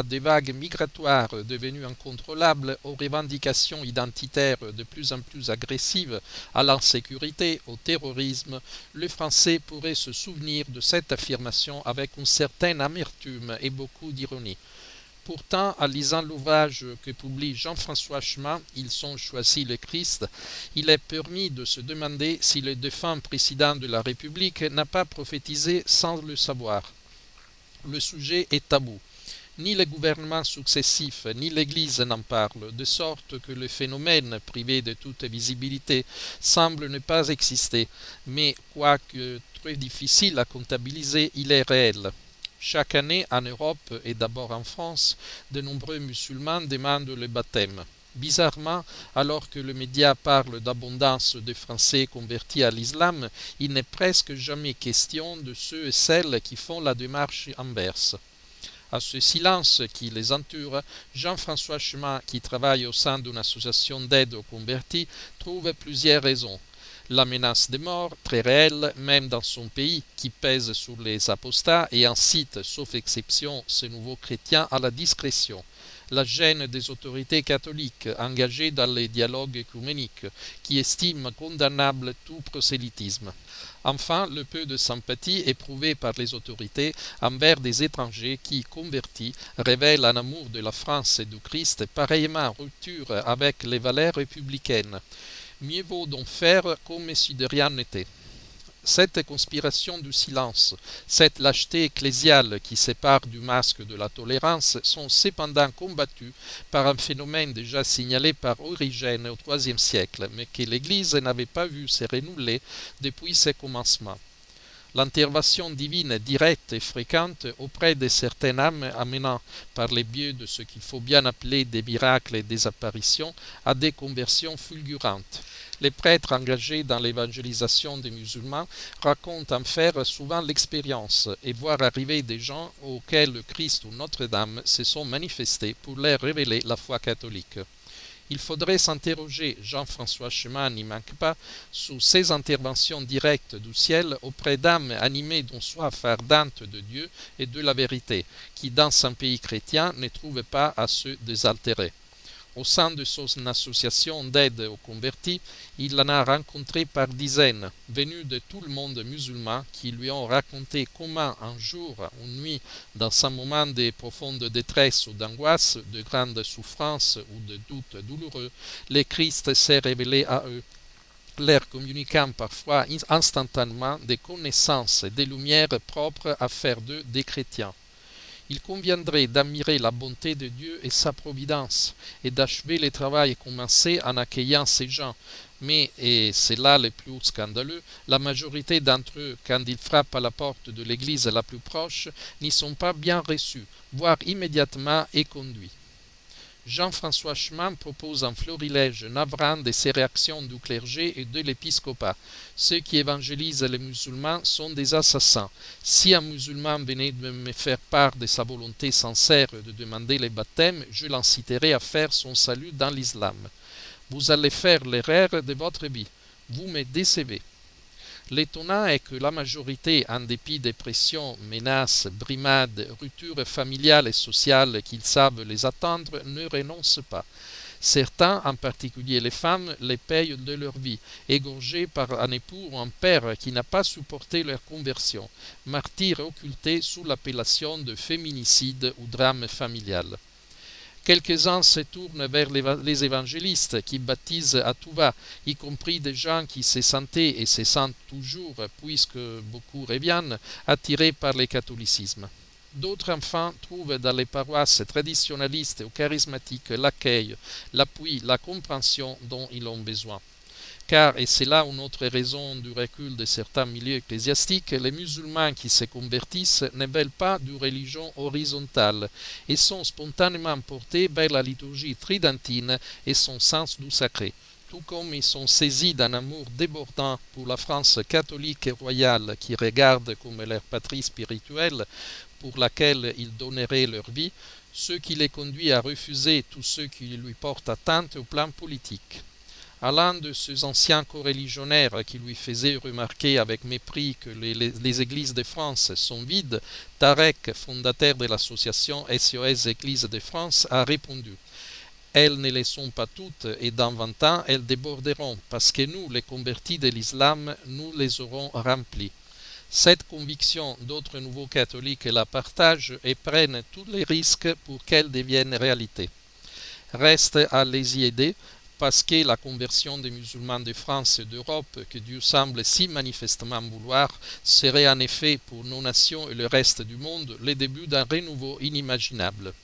à des vagues migratoires devenues incontrôlables, aux revendications identitaires de plus en plus agressives, à l'insécurité, au terrorisme, le français pourrait se souvenir de cette affirmation avec une certaine amertume et beaucoup d'ironie. Pourtant, en lisant l'ouvrage que publie Jean-François Chemin, Ils ont choisi le Christ, il est permis de se demander si le défunt président de la République n'a pas prophétisé sans le savoir. Le sujet est tabou. Ni les gouvernements successifs, ni l'Église n'en parlent, de sorte que le phénomène, privé de toute visibilité, semble ne pas exister, mais quoique très difficile à comptabiliser, il est réel. Chaque année, en Europe et d'abord en France, de nombreux musulmans demandent le baptême. Bizarrement, alors que le média parle d'abondance de Français convertis à l'islam, il n'est presque jamais question de ceux et celles qui font la démarche inverse. À ce silence qui les entoure, Jean-François Chemin, qui travaille au sein d'une association d'aide aux convertis, trouve plusieurs raisons. La menace de mort, très réelle, même dans son pays, qui pèse sur les apostats et incite, sauf exception, ces nouveaux chrétiens à la discrétion. La gêne des autorités catholiques engagées dans les dialogues œcuméniques, qui estiment condamnable tout prosélytisme. Enfin, le peu de sympathie éprouvé par les autorités envers des étrangers qui, convertis, révèlent un amour de la France et du Christ pareillement en rupture avec les valeurs républicaines. Mieux vaut donc faire comme si de rien n'était. Cette conspiration du silence, cette lâcheté ecclésiale qui sépare du masque de la tolérance sont cependant combattues par un phénomène déjà signalé par Origène au IIIe siècle, mais que l'Église n'avait pas vu se renouveler depuis ses commencements. L'intervention divine directe et fréquente auprès de certaines âmes amenant, par les biais de ce qu'il faut bien appeler des miracles et des apparitions, à des conversions fulgurantes. Les prêtres engagés dans l'évangélisation des musulmans racontent en faire souvent l'expérience et voient arriver des gens auxquels le Christ ou Notre-Dame se sont manifestés pour leur révéler la foi catholique. Il faudrait s'interroger, Jean-François Chemin n'y manque pas, sur ces interventions directes du ciel auprès d'âmes animées d'une soif ardente de Dieu et de la vérité, qui dans son pays chrétien ne trouvent pas à se désaltérer. Au sein de son association d'aide aux convertis, il en a rencontré par dizaines, venus de tout le monde musulman, qui lui ont raconté comment un jour, une nuit, dans un moment de profonde détresse ou d'angoisse, de grande souffrance ou de doute douloureux, le Christ s'est révélé à eux, leur communiquant parfois instantanément des connaissances et des lumières propres à faire d'eux des chrétiens. Il conviendrait d'admirer la bonté de Dieu et sa providence, et d'achever le travail commencé en accueillant ces gens. Mais, et c'est là le plus scandaleux, la majorité d'entre eux, quand ils frappent à la porte de l'église la plus proche, n'y sont pas bien reçus, voire immédiatement éconduits. Jean-François Chemin propose un florilège navrant de ces réactions du clergé et de l'épiscopat. Ceux qui évangélisent les musulmans sont des assassins. Si un musulman venait de me faire part de sa volonté sincère de demander le baptême, je l'inciterai à faire son salut dans l'islam. Vous allez faire l'erreur de votre vie. Vous me décevez. L'étonnant est que la majorité, en dépit des pressions, menaces, brimades, ruptures familiales et sociales qu'ils savent les attendre, ne renoncent pas. Certains, en particulier les femmes, les payent de leur vie, égorgés par un époux ou un père qui n'a pas supporté leur conversion, martyrs occultés sous l'appellation de féminicide ou drame familial. Quelques-uns se tournent vers les évangélistes qui baptisent à tout va, y compris des gens qui se sentaient et se sentent toujours, puisque beaucoup reviennent, attirés par le catholicisme. D'autres enfants trouvent dans les paroisses traditionnalistes ou charismatiques l'accueil, l'appui, la compréhension dont ils ont besoin. Car, et c'est là une autre raison du recul de certains milieux ecclésiastiques, les musulmans qui se convertissent ne veulent pas d'une religion horizontale et sont spontanément portés vers la liturgie tridentine et son sens du sacré, tout comme ils sont saisis d'un amour débordant pour la France catholique et royale qui regarde comme leur patrie spirituelle pour laquelle ils donneraient leur vie, ce qui les conduit à refuser tous ceux qui lui portent atteinte au plan politique. À l'un de ces anciens coreligionnaires qui lui faisaient remarquer avec mépris que les églises de France sont vides, Tarek, fondateur de l'association SOS Églises de France, a répondu: elles ne le sont pas toutes et dans 20 ans elles déborderont parce que nous, les convertis de l'islam, nous les aurons remplies. Cette conviction, d'autres nouveaux catholiques la partagent et prennent tous les risques pour qu'elle devienne réalité. Reste à les y aider parce que la conversion des musulmans de France et d'Europe, que Dieu semble si manifestement vouloir, serait en effet pour nos nations et le reste du monde le début d'un renouveau inimaginable.